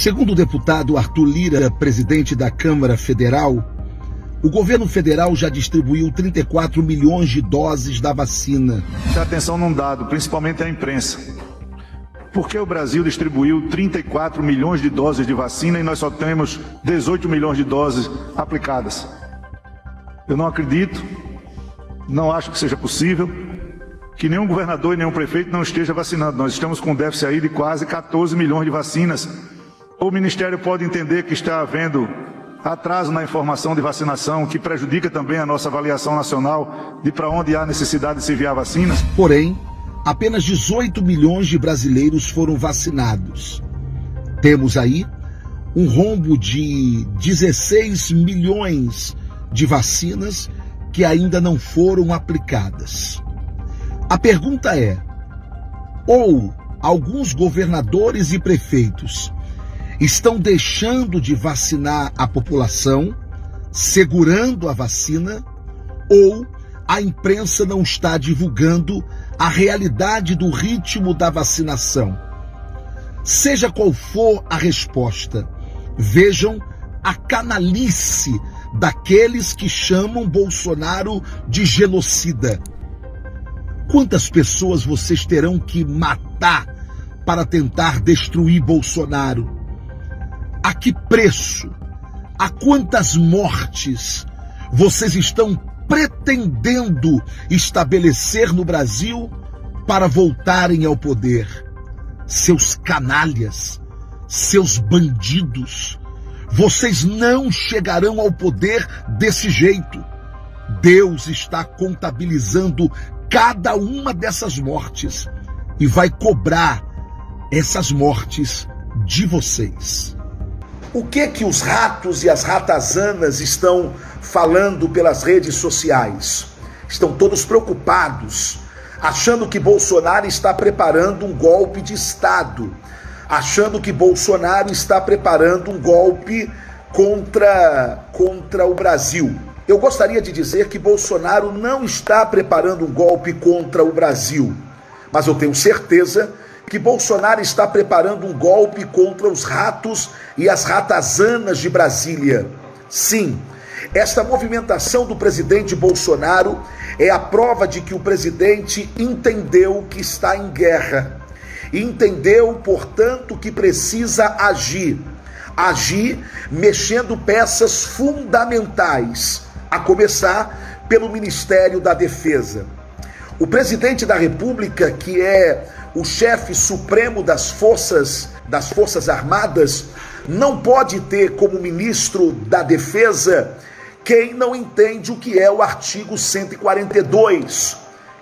Segundo o deputado Arthur Lira, presidente da Câmara Federal, o governo federal já distribuiu 34 milhões de doses da vacina. Atenção num dado, principalmente à imprensa. Por que o Brasil distribuiu 34 milhões de doses de vacina e nós só temos 18 milhões de doses aplicadas? Eu não acredito, não acho que seja possível que nenhum governador e nenhum prefeito não esteja vacinando. Nós estamos com um déficit aí de quase 14 milhões de vacinas. O Ministério pode entender que está havendo atraso na informação de vacinação, que prejudica também a nossa avaliação nacional de para onde há necessidade de se enviar vacinas. Porém, apenas 18 milhões de brasileiros foram vacinados. Temos aí um rombo de 16 milhões de vacinas que ainda não foram aplicadas. A pergunta é: ou alguns governadores e prefeitos estão deixando de vacinar a população, segurando a vacina, ou a imprensa não está divulgando a realidade do ritmo da vacinação? Seja qual for a resposta, vejam a canalice daqueles que chamam Bolsonaro de genocida. Quantas pessoas vocês terão que matar para tentar destruir Bolsonaro? A que preço? A quantas mortes vocês estão pretendendo estabelecer no Brasil para voltarem ao poder? Seus canalhas, seus bandidos, vocês não chegarão ao poder desse jeito. Deus está contabilizando cada uma dessas mortes e vai cobrar essas mortes de vocês. O que os ratos e as ratazanas estão falando pelas redes sociais? Estão todos preocupados, achando que Bolsonaro está preparando um golpe de Estado, achando que Bolsonaro está preparando um golpe contra o Brasil. Eu gostaria de dizer que Bolsonaro não está preparando um golpe contra o Brasil, mas eu tenho certeza que Bolsonaro está preparando um golpe contra os ratos e as ratazanas de Brasília. Sim, esta movimentação do presidente Bolsonaro é a prova de que o presidente entendeu que está em guerra. Entendeu, portanto, que precisa agir. Agir mexendo peças fundamentais, a começar pelo Ministério da Defesa. O presidente da República, que é o chefe supremo das Forças Armadas, não pode ter como ministro da Defesa quem não entende o que é o artigo 142,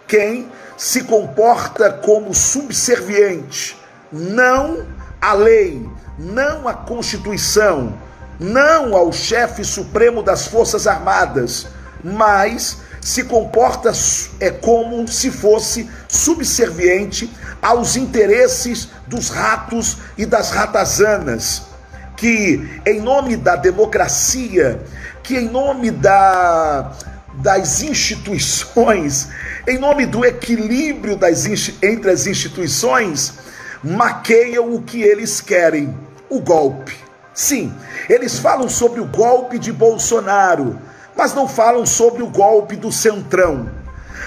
quem se comporta como subserviente, não à lei, não à Constituição, não ao chefe supremo das Forças Armadas, mas se comporta como se fosse subserviente aos interesses dos ratos e das ratazanas, que em nome da democracia, que em nome das instituições, em nome do equilíbrio entre as instituições, maqueiam o que eles querem, o golpe. Sim, eles falam sobre o golpe de Bolsonaro, mas não falam sobre o golpe do Centrão.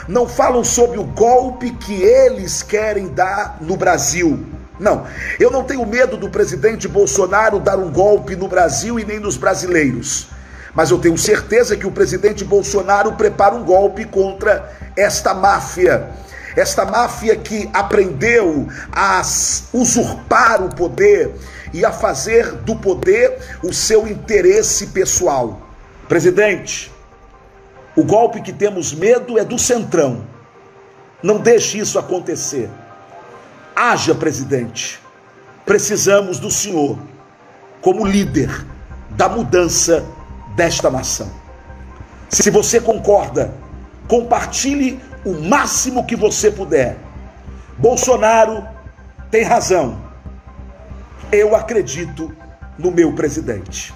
Não falam sobre o golpe que eles querem dar no Brasil. Não, eu não tenho medo do presidente Bolsonaro dar um golpe no Brasil e nem nos brasileiros. Mas eu tenho certeza que o presidente Bolsonaro prepara um golpe contra esta máfia. Esta máfia que aprendeu a usurpar o poder e a fazer do poder o seu interesse pessoal. Presidente, o golpe que temos medo é do Centrão. Não deixe isso acontecer. Haja, presidente. Precisamos do senhor como líder da mudança desta nação. Se você concorda, compartilhe o máximo que você puder. Bolsonaro tem razão. Eu acredito no meu presidente.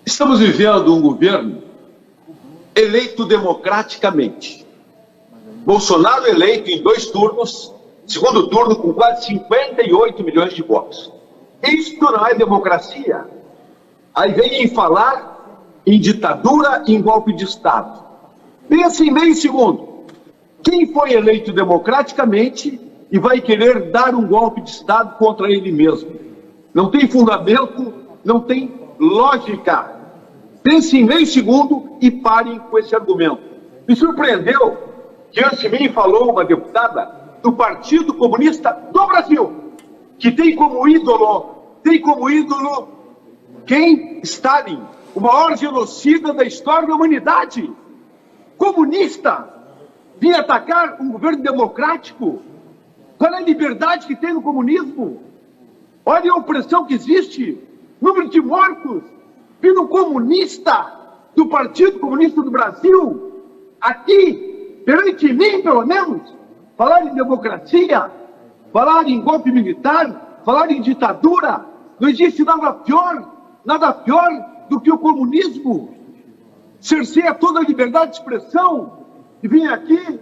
Estamos vivendo um governo eleito democraticamente. Bolsonaro eleito em 2 turnos, segundo turno com quase 58 milhões de votos. Isto não é democracia. Aí vem falar em ditadura e em golpe de Estado. Pensa em meio segundo. Quem foi eleito democraticamente e vai querer dar um golpe de Estado contra ele mesmo? Não tem fundamento, não tem lógica. Pense em meio segundo e parem com esse argumento. Me surpreendeu que antes de mim falou uma deputada do Partido Comunista do Brasil, que tem como ídolo quem? Stalin, o maior genocida da história da humanidade. Comunista, vinha atacar um governo democrático. Qual é a liberdade que tem no comunismo? Olha a opressão que existe, número de mortos, vindo um comunista do Partido Comunista do Brasil, aqui, perante mim, pelo menos, falar em democracia, falar em golpe militar, falar em ditadura. Não existe nada pior do que o comunismo. Cerceia toda a liberdade de expressão e vem aqui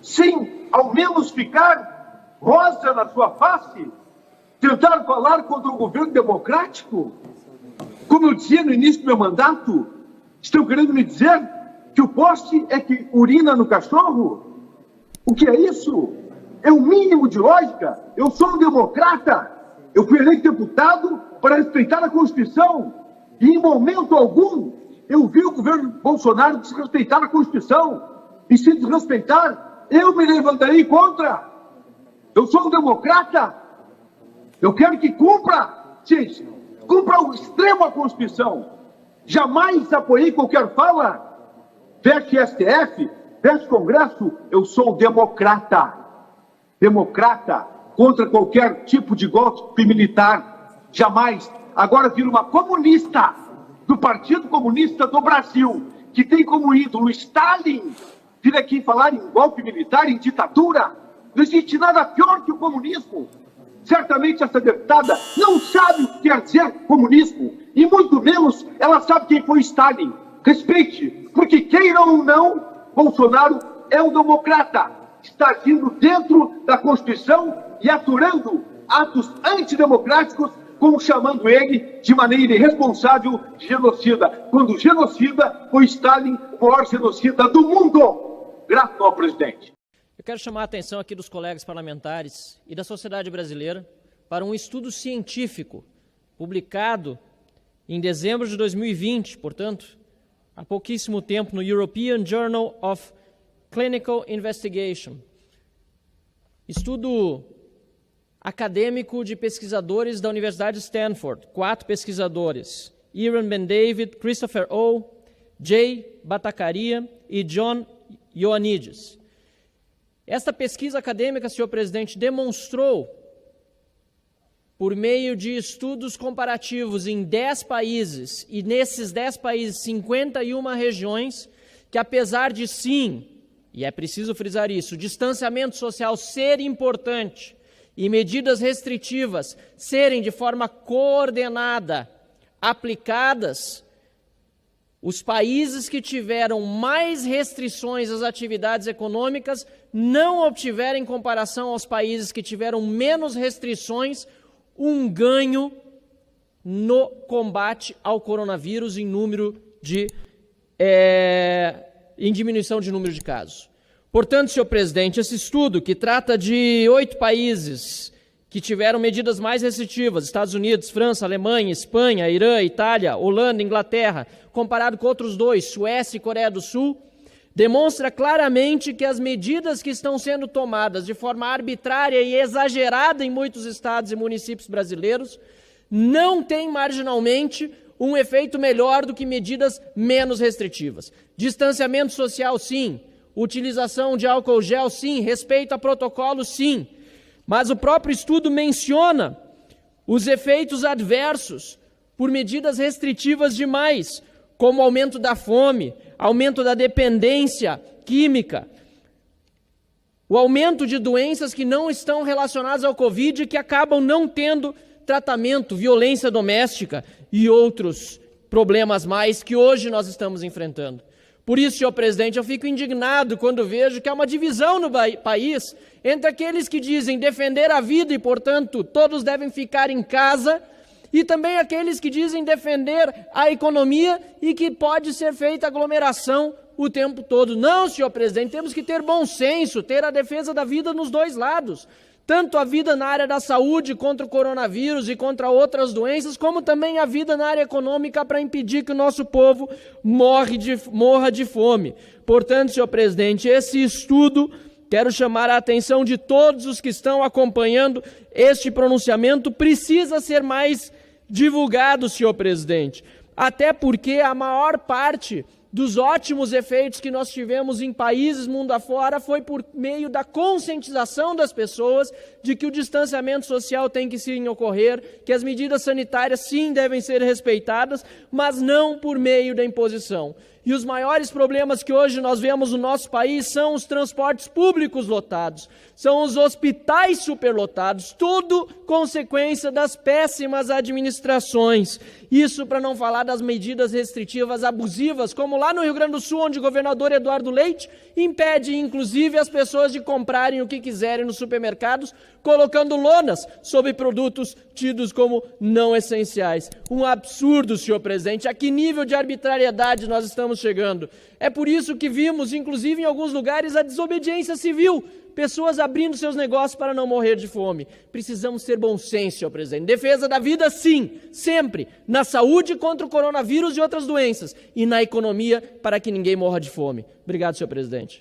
sem ao menos ficar rosa na sua face, tentar falar contra o governo democrático. Como eu dizia no início do meu mandato, estão querendo me dizer que o poste é que urina no cachorro? O que é isso? É o mínimo de lógica. Eu sou um democrata. Eu fui eleito deputado para respeitar a Constituição. E em momento algum eu vi o governo Bolsonaro desrespeitar a Constituição. E se desrespeitar, eu me levantarei contra. Eu sou um democrata. Eu quero que cumpra, gente, cumpra ao extremo a Constituição. Jamais apoiei qualquer fala. Veste STF, veste Congresso. Eu sou democrata. Democrata contra qualquer tipo de golpe militar. Jamais. Agora vira uma comunista do Partido Comunista do Brasil, que tem como ídolo Stalin, vir aqui falar em golpe militar, em ditadura. Não existe nada pior que o comunismo. Certamente essa deputada não sabe o que quer dizer comunismo, e muito menos ela sabe quem foi Stalin. Respeite, porque queiram ou não, Bolsonaro é um democrata. Está agindo dentro da Constituição e aturando atos antidemocráticos, como chamando ele de maneira irresponsável de genocida, quando o genocida foi Stalin, o maior genocida do mundo. Graças ao presidente. Eu quero chamar a atenção aqui dos colegas parlamentares e da sociedade brasileira para um estudo científico publicado em dezembro de 2020, portanto, há pouquíssimo tempo, no European Journal of Clinical Investigation. Estudo acadêmico de pesquisadores da Universidade de Stanford, 4 pesquisadores, Iran Ben-David, Christopher Oh, Jay Bhattacharya e John Ioannidis. Esta pesquisa acadêmica, senhor presidente, demonstrou, por meio de estudos comparativos em 10 países, e nesses 10 países, 51 regiões, que apesar de sim, e é preciso frisar isso, o distanciamento social ser importante e medidas restritivas serem de forma coordenada aplicadas, os países que tiveram mais restrições às atividades econômicas não obtiveram, em comparação aos países que tiveram menos restrições, um ganho no combate ao coronavírus em diminuição de número de casos. Portanto, senhor presidente, esse estudo, que trata de 8 países que tiveram medidas mais restritivas, Estados Unidos, França, Alemanha, Espanha, Irã, Itália, Holanda, Inglaterra, comparado com outros 2, Suécia e Coreia do Sul, demonstra claramente que as medidas que estão sendo tomadas de forma arbitrária e exagerada em muitos estados e municípios brasileiros não têm marginalmente um efeito melhor do que medidas menos restritivas. Distanciamento social, sim. Utilização de álcool gel, sim. Respeito a protocolos, sim. Mas o próprio estudo menciona os efeitos adversos por medidas restritivas demais, como aumento da fome, aumento da dependência química, o aumento de doenças que não estão relacionadas ao Covid e que acabam não tendo tratamento, violência doméstica e outros problemas mais que hoje nós estamos enfrentando. Por isso, senhor presidente, eu fico indignado quando vejo que há uma divisão no país entre aqueles que dizem defender a vida e, portanto, todos devem ficar em casa, e também aqueles que dizem defender a economia e que pode ser feita aglomeração o tempo todo. Não, senhor presidente, temos que ter bom senso, ter a defesa da vida nos dois lados. Tanto a vida na área da saúde contra o coronavírus e contra outras doenças, como também a vida na área econômica para impedir que o nosso povo morra de fome. Portanto, senhor presidente, esse estudo, quero chamar a atenção de todos os que estão acompanhando este pronunciamento, precisa ser mais divulgado, senhor presidente. Até porque a maior parte dos ótimos efeitos que nós tivemos em países mundo afora foi por meio da conscientização das pessoas de que o distanciamento social tem que sim ocorrer, que as medidas sanitárias sim devem ser respeitadas, mas não por meio da imposição. E os maiores problemas que hoje nós vemos no nosso país são os transportes públicos lotados, são os hospitais superlotados, tudo consequência das péssimas administrações. Isso para não falar das medidas restritivas abusivas, como lá no Rio Grande do Sul, onde o governador Eduardo Leite impede, inclusive, as pessoas de comprarem o que quiserem nos supermercados, colocando lonas sobre produtos tidos como não essenciais. Um absurdo, senhor presidente. A que nível de arbitrariedade nós estamos chegando? É por isso que vimos, inclusive em alguns lugares, a desobediência civil. Pessoas abrindo seus negócios para não morrer de fome. Precisamos ter bom senso, senhor presidente. Defesa da vida, sim, sempre. Na saúde contra o coronavírus e outras doenças. E na economia para que ninguém morra de fome. Obrigado, senhor presidente.